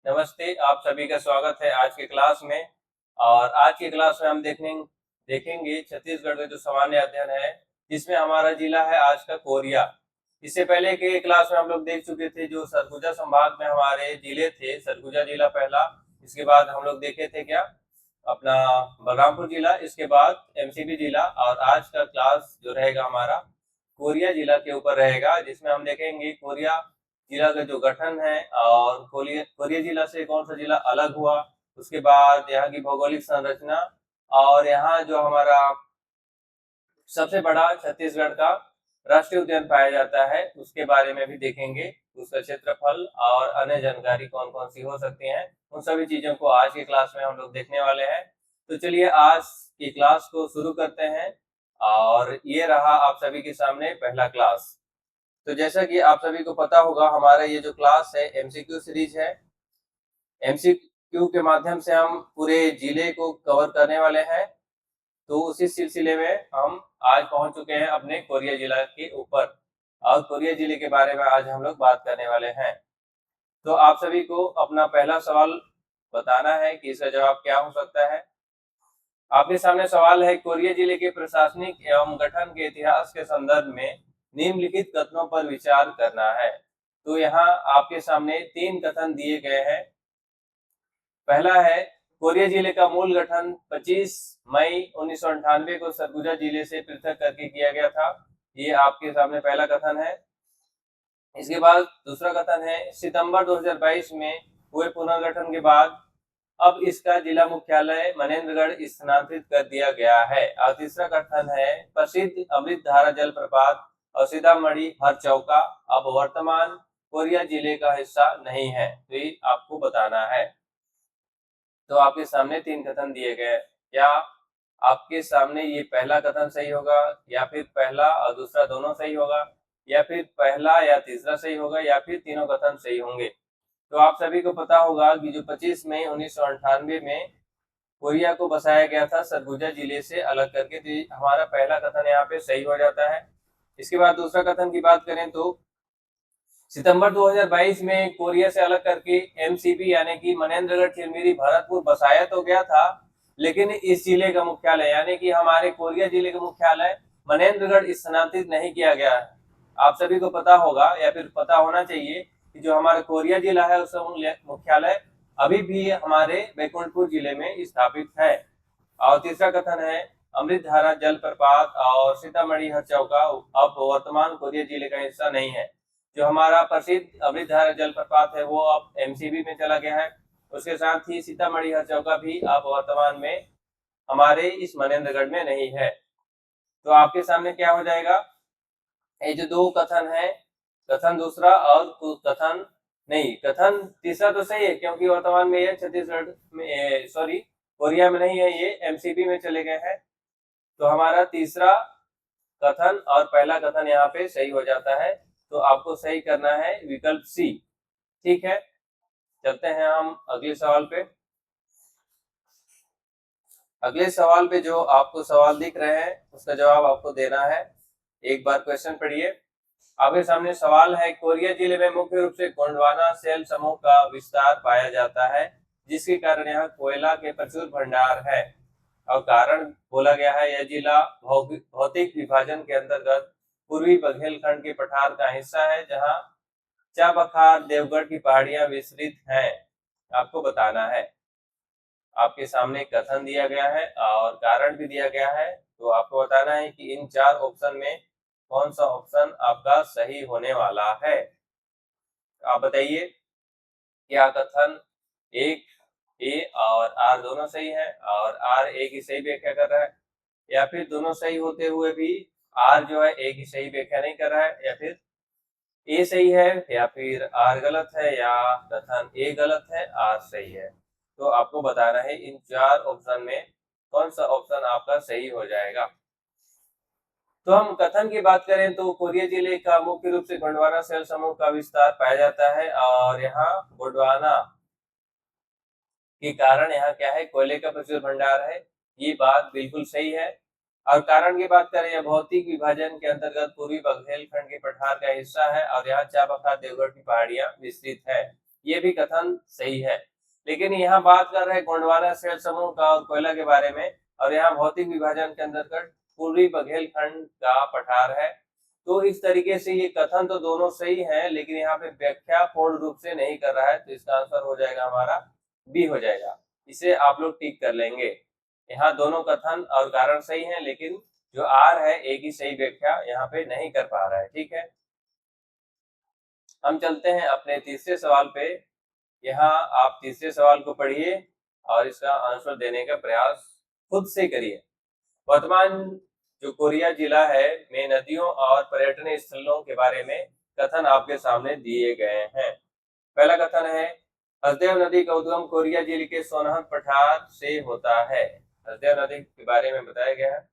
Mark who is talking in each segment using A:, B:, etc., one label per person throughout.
A: नमस्ते, आप सभी का स्वागत है आज के क्लास में। और आज की क्लास में हम देखेंगे छत्तीसगढ़ का जो सामान्य अध्ययन है, जिसमें हमारा जिला है आज का कोरिया। इससे पहले के क्लास में हम लोग देख चुके थे जो सरगुजा संभाग में हमारे जिले थे, सरगुजा जिला पहला। इसके बाद हम लोग देखे थे क्या अपना बलरामपुर जिला, इसके बाद एमसीबी जिला। और आज का क्लास जो रहेगा हमारा कोरिया जिला के ऊपर रहेगा, जिसमें हम देखेंगे कोरिया जिला का जो गठन है और कोरिया जिला से कौन सा जिला अलग हुआ, उसके बाद यहाँ की भौगोलिक संरचना, और यहाँ जो हमारा सबसे बड़ा छत्तीसगढ़ का राष्ट्रीय उद्यान पाया जाता है उसके बारे में भी देखेंगे। उसका क्षेत्रफल और अन्य जानकारी कौन कौन सी हो सकती हैं, उन सभी चीजों को आज की क्लास में हम लोग देखने वाले हैं। तो चलिए आज की क्लास को शुरू करते हैं। और ये रहा आप सभी के सामने पहला क्लास। तो जैसा कि आप सभी को पता होगा, हमारा ये जो क्लास है एमसीक्यू सीरीज है। एमसीक्यू के माध्यम से हम पूरे जिले को कवर करने वाले हैं। तो उसी सिलसिले में हम आज पहुंच चुके हैं अपने कोरिया जिला के ऊपर, और कोरिया जिले के बारे में आज हम लोग बात करने वाले हैं। तो आप सभी को अपना पहला सवाल बताना है कि इसका जवाब क्या हो सकता है। आपके सामने सवाल है, कोरिया जिले के प्रशासनिक एवं गठन के इतिहास के संदर्भ में निम्नलिखित कथनों पर विचार करना है। तो यहाँ आपके सामने 3 कथन दिए गए हैं। पहला है, कोरिया जिले का मूल गठन 25 मई 1998 को सरगुजा जिले से पृथक करके किया गया था। ये आपके सामने पहला कथन है। इसके बाद दूसरा कथन है, सितंबर 2022 में हुए पुनर्गठन के बाद अब इसका जिला मुख्यालय मनेन्द्रगढ़ स्थानांतरित कर दिया गया है। और तीसरा कथन है, प्रसिद्ध अमृतधारा जलप्रपात और सीतामढ़ी हरचौका अब वर्तमान कोरिया जिले का हिस्सा नहीं है। तो ये आपको बताना है। तो आपके सामने 3 कथन दिए गए। क्या आपके सामने ये पहला कथन सही होगा, या फिर पहला और दूसरा दोनों सही होगा, या फिर पहला या तीसरा सही होगा, या फिर तीनों कथन सही होंगे? तो आप सभी को पता होगा कि जो 25 मई 1998 में कोरिया को बसाया गया था सरगुजा जिले से अलग करके, तो हमारा पहला कथन यहाँ पे सही हो जाता है। इसके बाद दूसरा कथन की बात करें तो सितंबर 2022 में कोरिया से अलग करके एमसीबी यानी कि मनेन्द्रगढ़ चिरमिरी भरतपुर बसाया तो गया था, लेकिन इस जिले का मुख्यालय यानी कि हमारे कोरिया जिले का मुख्यालय मनेन्द्रगढ़ स्थानांतरित नहीं किया गया है। आप सभी को पता होगा या फिर पता होना चाहिए कि जो हमारा कोरिया जिला है उसका मुख्यालय अभी भी हमारे बैकुंठपुर जिले में स्थापित है। और तीसरा कथन है, अमृतधारा जलप्रपात और सीतामढ़ी हरचौका अब वर्तमान कोरिया जिले का हिस्सा नहीं है। जो हमारा प्रसिद्ध अमृतधारा जलप्रपात है वो अब एमसीबी में चला गया है। उसके साथ ही सीतामढ़ी हरचौका भी अब वर्तमान में हमारे इस मनेन्द्रगढ़ में नहीं है। तो आपके सामने क्या हो जाएगा, ये जो 2 कथन है, कथन दूसरा और कथन नहीं, कथन तीसरा तो सही है क्योंकि वर्तमान में ये छत्तीसगढ़ में सॉरी कोरिया में नहीं है, ये एमसीबी में चले गए हैं। तो हमारा तीसरा कथन और पहला कथन यहाँ पे सही हो जाता है। तो आपको सही करना है विकल्प सी। ठीक है, चलते हैं हम अगले सवाल पे। अगले सवाल पे जो आपको सवाल दिख रहे हैं उसका जवाब आपको देना है। एक बार क्वेश्चन पढ़िए। आपके सामने सवाल है, कोरिया जिले में मुख्य रूप से गोंडवाना सेल समूह का विस्तार पाया जाता है, जिसके कारण यहाँ कोयला के प्रचुर भंडार है। और कारण बोला गया है, यह जिला भौतिक विभाजन के अंतर्गत पूर्वी बघेलखंड के पठार का हिस्सा है, जहाँ चाबखार देवगढ़ की पहाड़ियां विस्तृत हैं। आपको बताना है। आपके सामने कथन दिया गया है और कारण भी दिया गया है। तो आपको बताना है कि इन 4 ऑप्शन में कौन सा ऑप्शन आपका सही होने वाला है। आप बताइए, क्या कथन 1 ए और आर दोनों सही है और आर ए की सही व्याख्या कर रहा है, या फिर दोनों सही होते हुए भी आर जो है ए की सही व्याख्या नहीं कर रहा है, या फिर ए सही है या फिर आर गलत है, या कथन ए गलत है आर सही है। तो आपको बताना है इन 4 ऑप्शन में कौन सा ऑप्शन आपका सही हो जाएगा। तो हम कथन की बात करें तो कोरिया जिले का मुख्य रूप से गोंडवाना सेल समूह का विस्तार पाया जाता है, और यहाँ गोंडवाना के कारण यहाँ क्या है, कोयले का प्रचुर भंडार है। ये बात बिल्कुल सही है। और कारण की बात करें, भौतिक विभाजन के अंतर्गत पूर्वी बघेलखंड के पठार का हिस्सा है, और यहाँ चाबखार देवगढ़ की पहाड़ियां विस्तृत है। ये भी कथन सही है। लेकिन यहाँ बात कर रहे हैं गोंडवाना शैल समूह का और कोयला के बारे में, और यहाँ भौतिक विभाजन के अंतर्गत पूर्वी बघेलखंड का पठार है। तो इस तरीके से ये कथन तो दोनों सही है, लेकिन यहाँ पे व्याख्या पूर्ण रूप से नहीं कर रहा है, तो इसका आंसर हो जाएगा हमारा बी हो जाएगा। इसे आप लोग टिक कर लेंगे। यहाँ दोनों कथन और कारण सही है, लेकिन जो आर है एक ही सही व्याख्या यहाँ पे नहीं कर पा रहा है। ठीक है, हम चलते हैं अपने तीसरे सवाल पे। यहाँ आप तीसरे सवाल को पढ़िए और इसका आंसर देने का प्रयास खुद से करिए। वर्तमान जो कोरिया जिला है में नदियों और पर्यटन स्थलों के बारे में कथन आपके सामने दिए गए हैं। पहला कथन है, हसदेव नदी का उद्गम कोरिया जिले के सोनहत पठार से होता है। हसदेव नदी के बारे में बताया गया है।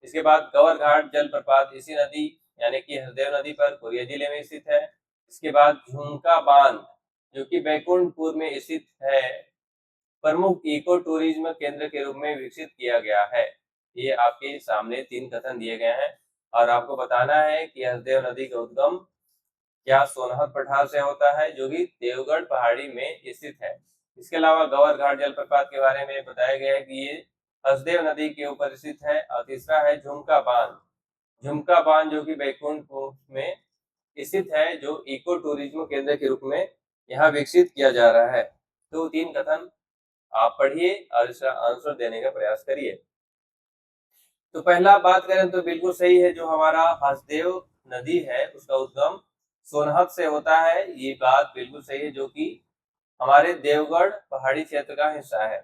A: इसके बाद गवर घाट जलप्रपात इसी नदी यानी कि हसदेव नदी पर कोरिया जिले में स्थित है। इसके बाद झुमका बांध जो कि बैकुंठपुर में स्थित है, प्रमुख इको टूरिज्म केंद्र के रूप में विकसित किया गया है। ये आपके सामने तीन कथन दिए गए हैं और आपको बताना है कि हसदेव नदी का उद्गम क्या सोनहत पठार से होता है जो कि देवगढ़ पहाड़ी में स्थित है। इसके अलावा गवर घाट जलप्रपात के बारे में बताया गया है कि ये हसदेव नदी के ऊपर स्थित है। और तीसरा है झुमका बांध, झुमका बांध जो कि बैकुंठपुर में स्थित है, जो इको टूरिज्म केंद्र के रूप में यहाँ विकसित किया जा रहा है। तो तीन कथन आप पढ़िए और इसका आंसर देने का प्रयास करिए। तो पहला बात करें तो बिल्कुल सही है, जो हमारा हसदेव नदी है उसका उद्गम सोनहत से होता है। ये बात बिल्कुल सही है, जो कि हमारे देवगढ़ पहाड़ी क्षेत्र का हिस्सा है।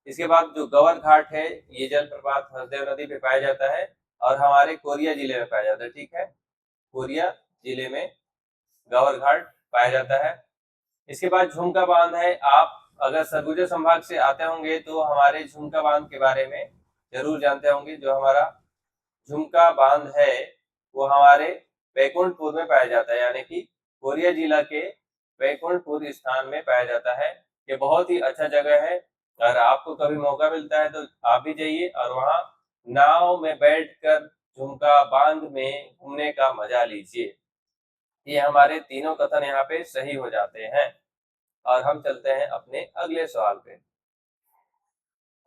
A: इसके बाद जो गवर घाट है ये जलप्रपात हसदेव नदी पे पाया जाता है और हमारे कोरिया जिले में पाया जाता है। ठीक है, कोरिया जिले में गवर घाट पाया जाता है। इसके बाद झुमका बांध है। आप अगर सरगुजा संभाग से आते होंगे तो हमारे झुमका बांध के बारे में जरूर जानते होंगे। जो हमारा झुमका बांध है वो हमारे बैकुंठपुर में पाया जाता है, यानी कि कोरिया जिला के बैकुंठपुर स्थान में पाया जाता है। ये बहुत ही अच्छा जगह है। अगर आपको कभी मौका मिलता है तो आप भी जाइए और वहाँ नाव में बैठकर झुमका बांध में घूमने का मजा लीजिए। ये हमारे तीनों कथन यहाँ पे सही हो जाते हैं। और हम चलते हैं अपने अगले सवाल पे।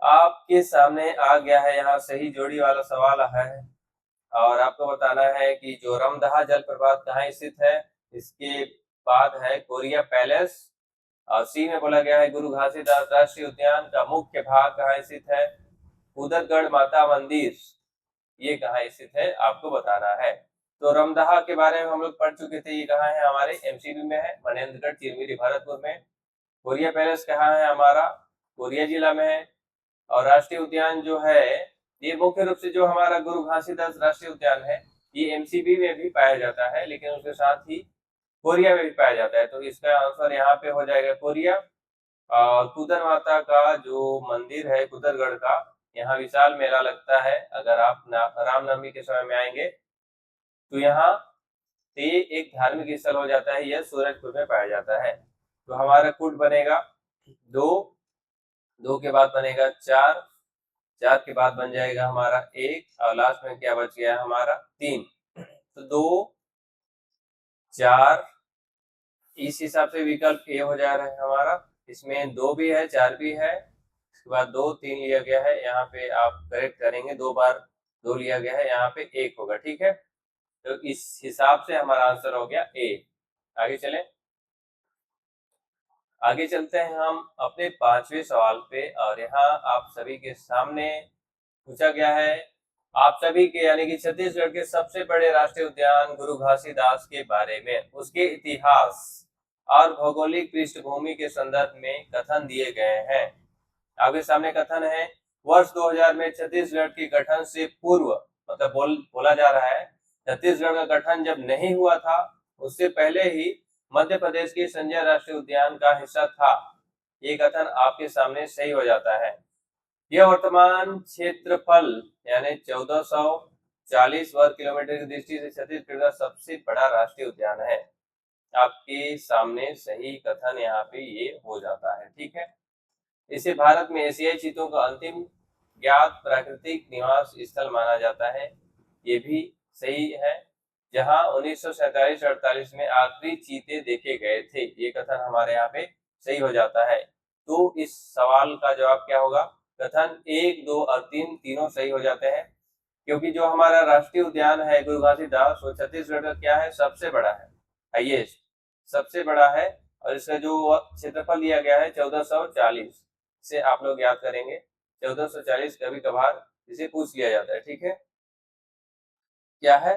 A: आपके सामने आ गया है यहाँ सही जोड़ी वाला सवाल है और आपको बताना है कि जो रमदहा जलप्रपात कहाँ स्थित है। इसके बाद है कोरिया पैलेस और सी में बोला गया है गुरु घासीदास राष्ट्रीय उद्यान का मुख्य भाग कहाँ स्थित है। उदतगढ़ माता मंदिर ये कहाँ स्थित है आपको बताना है। तो रमदहा के बारे में हम लोग पढ़ चुके थे, ये कहाँ है हमारे एमसीबी में है, मनेन्द्रगढ़ चिरमिरी भरतपुर में। कोरिया पैलेस कहाँ है हमारा, कोरिया जिला में है। और राष्ट्रीय उद्यान जो है ये मुख्य रूप से जो हमारा गुरु घासीदास राष्ट्रीय उद्यान है ये एमसीबी में भी पाया जाता है, लेकिन उसके साथ ही कोरिया में भी पाया जाता है। तो इसका आंसर यहाँ पे हो जाएगा कोरिया। और कुदर माता का जो मंदिर है कुदरगढ़ का, यहाँ विशाल मेला लगता है। अगर आप रामनवमी के समय में आएंगे तो यहाँ ये एक धार्मिक स्थल हो जाता है। यह सूरजपुर में पाया जाता है। तो हमारा कुट बनेगा 2, 2 के बाद बनेगा 4, 4 के बाद बन जाएगा हमारा 1 और लास्ट में क्या बच गया हमारा 3। तो 2, 4 इस हिसाब से विकल्प ए हो जा रहा है हमारा। इसमें 2 भी है 4 भी है, इसके बाद 2, 3 लिया गया है। यहाँ पे आप करेक्ट करेंगे, 2 बार 2 लिया गया है, यहाँ पे 1 होगा। ठीक है, तो इस हिसाब से हमारा आंसर हो गया ए। आगे चलें, आगे चलते हैं हम अपने 5वें सवाल पे। और यहाँ आप सभी के सामने पूछा गया है आप सभी के यानी कि छत्तीसगढ़ के सबसे बड़े राष्ट्रीय उद्यान गुरु घासीदास के बारे में, उसके इतिहास और भौगोलिक पृष्ठभूमि के संदर्भ में कथन दिए गए हैं। आपके सामने कथन है, वर्ष 2000 में छत्तीसगढ़ के गठन से पूर्व, मतलब बोला जा रहा है छत्तीसगढ़ का गठन जब नहीं हुआ था उससे पहले ही मध्य प्रदेश के संजय राष्ट्रीय उद्यान का हिस्सा था। ये कथन आपके सामने सही हो जाता है। यह वर्तमान क्षेत्रफल यानी 1440 वर्ग किलोमीटर की दृष्टि से छत्तीसगढ़ का सबसे बड़ा राष्ट्रीय उद्यान है। आपके सामने सही कथन यहाँ पे ये हो जाता है। ठीक है, इसे भारत में एशियाई चीतों का अंतिम ज्ञात प्राकृतिक निवास स्थल माना जाता है। ये भी सही है। जहां 1947-48 में आखिरी चीते देखे गए थे। ये कथन हमारे यहाँ पे सही हो जाता है। तो इस सवाल का जवाब क्या होगा? कथन 1, 2 और 3 तीनों सही हो जाते हैं, क्योंकि जो हमारा राष्ट्रीय उद्यान है गुरु घासीदास, वो छत्तीसगढ़ का क्या है? सबसे बड़ा है, हाईएस्ट, सबसे बड़ा है। और इसका जो क्षेत्रफल दिया गया है 1440, इसे आप लोग याद करेंगे। 1440 कभी कभार इसे पूछ लिया जाता है, ठीक है। क्या है?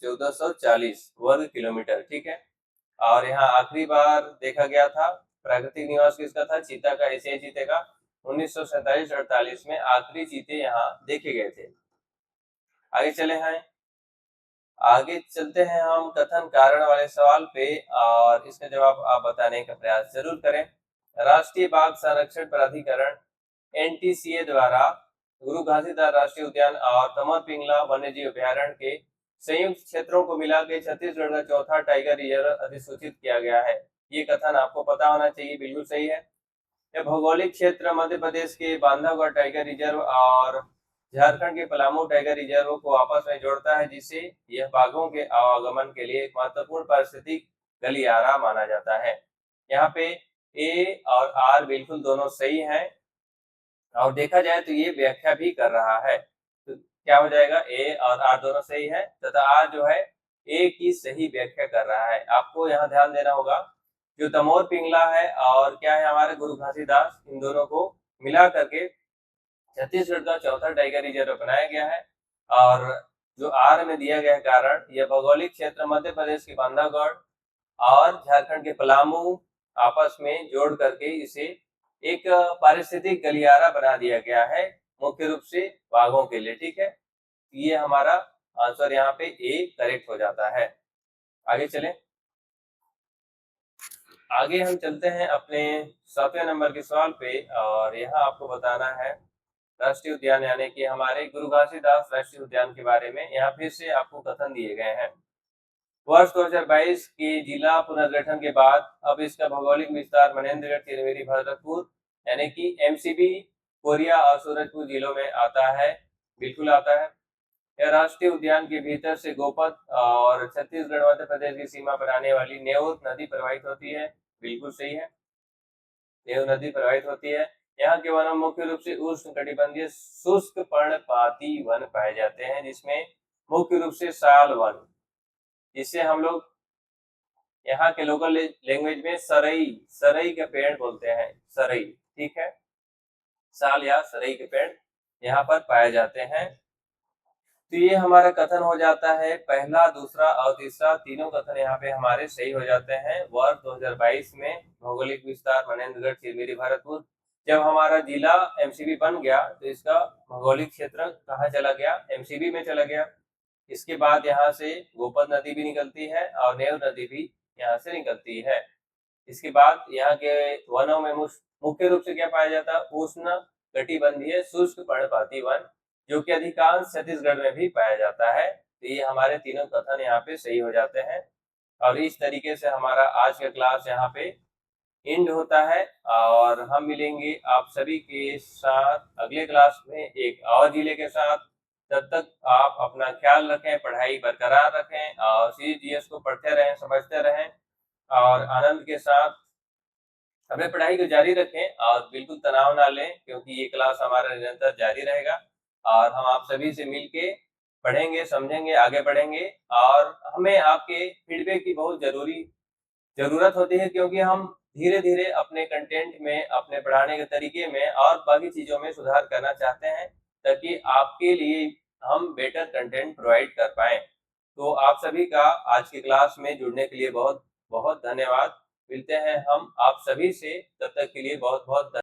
A: 1440 वर्ग किलोमीटर, ठीक है। और यहाँ आखिरी बार देखा गया था, प्राकृतिक निवास किसका था? चीता का, एशियाई चीते का। 1947-48 में आखिरी चीते यहाँ देखे गए थे। आगे चले हैं, आगे चलते हैं हम कथन कारण वाले सवाल पे, और इसका जवाब आप बताने का प्रयास जरूर करें। राष्ट्रीय बाघ संरक्षण प्राधिकरण एनटीसीए द्वारा गुरु घासीदास राष्ट्रीय उद्यान और तमोर पिंगला वन्यजीव अभ्यारण्य के संयुक्त क्षेत्रों को मिला के छत्तीसगढ़ का चौथा टाइगर रिजर्व अधिसूचित किया गया है। ये कथन आपको पता होना चाहिए, बिल्कुल सही है। यह भौगोलिक क्षेत्र मध्य प्रदेश के बांधवगढ़ टाइगर रिजर्व और झारखंड के पलामू टाइगर रिजर्व को आपस में जोड़ता है, जिससे यह बाघों के आवागमन के लिए एक महत्वपूर्ण पारिस्थितिक गलियारा माना जाता है। यहाँ पे ए और आर बिल्कुल दोनों सही हैं, और देखा जाए तो ये व्याख्या भी कर रहा है। तो क्या हो जाएगा? ए और आर दोनों सही है, तथा आर जो है ए की सही व्याख्या कर रहा है। आपको यहाँ ध्यान देना होगा, जो तमोर पिंगला है और क्या है हमारे गुरु घासीदास, इन दोनों को मिला करके छत्तीसगढ़ का चौथा टाइगर रिजर्व बनाया गया है। और जो आर में दिया गया है कारण, यह भौगोलिक क्षेत्र मध्य प्रदेश के बांधवगढ़ और झारखंड के पलामू आपस में जोड़ करके इसे एक पारिस्थितिक गलियारा बना दिया गया है, मुख्य रूप से बाघों के लिए, ठीक है। ये हमारा आंसर यहाँ पे ए करेक्ट हो जाता है। आगे चलें, आगे हम चलते हैं अपने 7वें नंबर के सवाल पे, और यहाँ आपको बताना है राष्ट्रीय उद्यान यानी कि हमारे गुरु घासीदास राष्ट्रीय उद्यान के बारे में। यहाँ फिर से आपको कथन दिए गए हैं। वर्ष 2022 के जिला पुनर्गठन के बाद अब इसका भौगोलिक विस्तार मनेन्द्रगढ़, तिलवेरी, भरतपुर यानी कि एमसीबी, कोरिया और सूरजपुर जिलों में आता है, बिल्कुल आता है। यह राष्ट्रीय उद्यान के भीतर से गोपद और छत्तीसगढ़ मध्य प्रदेश की सीमा पर आने वाली नेउर नदी प्रवाहित होती है, बिल्कुल सही है, नेउर नदी प्रवाहित होती है। यहाँ के वनों मुख्य रूप से उष्ण कटिबंधीय शुष्क पर्णपाती वन पाए जाते हैं, जिसमें मुख्य रूप से साल वन, जिससे हम लोग यहाँ के लोकल लैंग्वेज में सरई, सरई के पेड़ बोलते हैं, सरई, ठीक है। साल या सरई के पेड़ यहाँ पर पाए जाते हैं। तो ये हमारा कथन हो जाता है पहला, दूसरा और तीसरा, तीनों कथन यहाँ पे हमारे सही हो जाते हैं। वर्ष 2022 में भौगोलिक विस्तार मनेन्द्रगढ़, चिरमिरी, भरतपुर, जब हमारा जिला एमसीबी बन गया तो इसका भौगोलिक क्षेत्र कहाँ चला गया? एमसीबी में चला गया। इसके बाद यहाँ से गोपद नदी भी निकलती है और नेव नदी भी यहाँ से निकलती है। इसके बाद यहाँ के वनों में मुख्य रूप से क्या पाया जाता है? उष्ण कटिबंधीय शुष्क पर्णपाती वन, जो कि अधिकांश छत्तीसगढ़ में भी पाया जाता है। तो ये हमारे तीनों कथन यहाँ पे सही हो जाते हैं। और इस तरीके से हमारा आज का क्लास यहाँ पे एंड होता है, और हम मिलेंगे आप सभी के साथ अगले क्लास में एक और जिले के साथ। तब तक आप अपना ख्याल रखें, पढ़ाई बरकरार रखें और सीजीएस को पढ़ते रहें, समझते रहें और आनंद के साथ अपने पढ़ाई को जारी रखें, और बिल्कुल तनाव ना लें, क्योंकि ये क्लास हमारा निरंतर जारी रहेगा और हम आप सभी से मिलके पढ़ेंगे, समझेंगे, आगे बढ़ेंगे। और हमें आपके फीडबैक की बहुत जरूरत होती है, क्योंकि हम धीरे धीरे अपने कंटेंट में, अपने पढ़ाने के तरीके में और बाकी चीजों में सुधार करना चाहते हैं, ताकि आपके लिए हम बेटर कंटेंट प्रोवाइड कर पाए। तो आप सभी का आज की क्लास में जुड़ने के लिए बहुत बहुत धन्यवाद। मिलते हैं हम आप सभी से, तब तक के लिए बहुत बहुत